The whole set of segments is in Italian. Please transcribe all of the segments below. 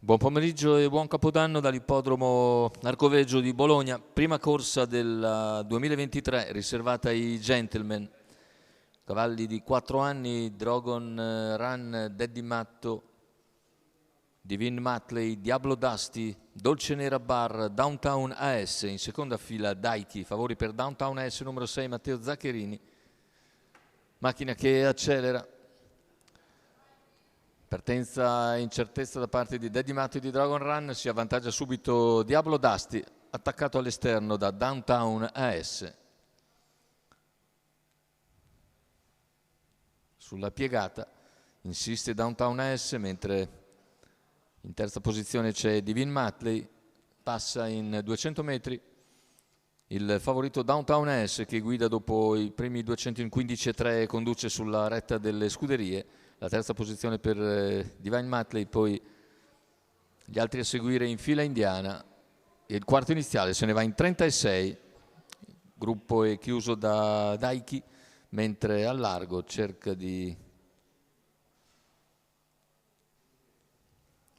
Buon pomeriggio e buon capodanno dall'ippodromo Arcoveggio di Bologna. Prima corsa del 2023 riservata ai gentleman. Cavalli di 4 anni, Dragon Run, Daddy Matto, Divine Matley, Diablo Dusty, Dolce Nera Bar, Downtown AS. In seconda fila Daiki, favori per Downtown AS numero 6 Matteo Zaccherini. Macchina che accelera. Partenza e incertezza da parte di Daddy Matto e di Dragon Run, si avvantaggia subito Diablo Dusty, attaccato all'esterno da Downtown AS. Sulla piegata insiste Downtown AS, mentre in terza posizione c'è Divine Matley, passa in 200 metri il favorito Downtown AS che guida dopo i primi 200 in 15,3 e conduce sulla retta delle scuderie. La terza posizione per Divine Matley, poi gli altri a seguire in fila indiana e il quarto iniziale se ne va in 36. Il gruppo è chiuso da Daiki, mentre al largo cerca di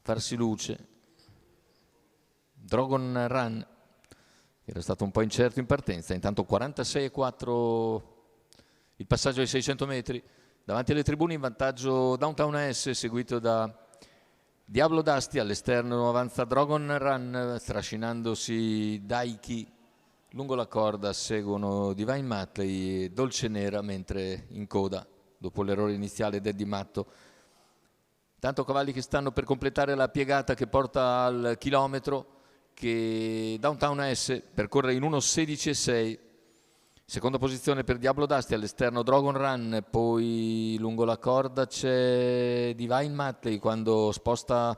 farsi luce Dragon Run, che era stato un po' incerto in partenza. Intanto 46,4 il passaggio ai 600 metri. Davanti alle tribune in vantaggio Downtown AS, seguito da Diablo Dusty. All'esterno avanza Dragon Run, trascinandosi Daiki. Lungo la corda seguono Divine Matley e Dolce Nera, mentre in coda, dopo l'errore iniziale, Daddy Matto. Tanto cavalli che stanno per completare la piegata che porta al chilometro, che Downtown AS percorre in 1:16,6. Seconda posizione per Diablo Dusty, all'esterno Dragon Run, poi lungo la corda c'è Divine Matley quando sposta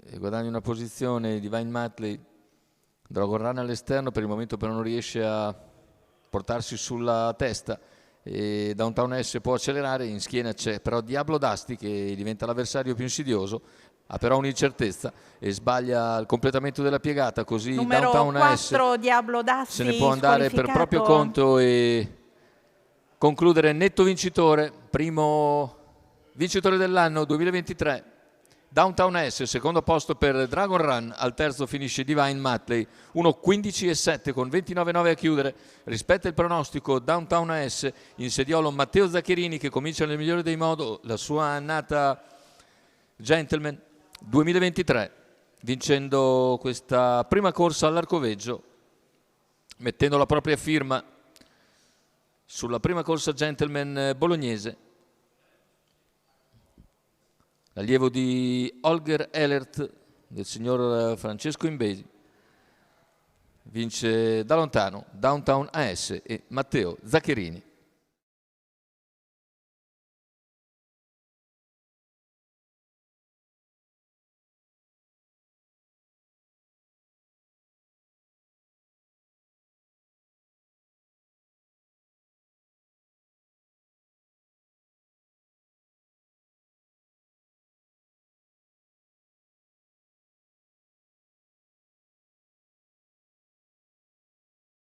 e guadagna una posizione Divine Matley. Dragon Run all'esterno, per il momento però non riesce a portarsi sulla testa e Downtown S può accelerare. In schiena c'è però Diablo Dusty che diventa l'avversario più insidioso, ha però un'incertezza e sbaglia il completamento della piegata, così numero Downtown 4 Diablo Dusty se ne può andare per proprio conto e concludere netto vincitore, primo vincitore dell'anno 2023 Downtown S. Secondo posto per Dragon Run, al terzo finisce Divine Matley, 1:15,7 con 29,9 a chiudere. Rispetta il pronostico Downtown S, in sediolo Matteo Zaccherini che comincia nel migliore dei modi la sua annata Gentleman 2023, vincendo questa prima corsa all'Arcoveggio, mettendo la propria firma sulla prima corsa Gentleman bolognese. L'allievo di Holger Ehlert, del signor Francesco Imbesi, vince da lontano Downtown AS e Matteo Zaccherini.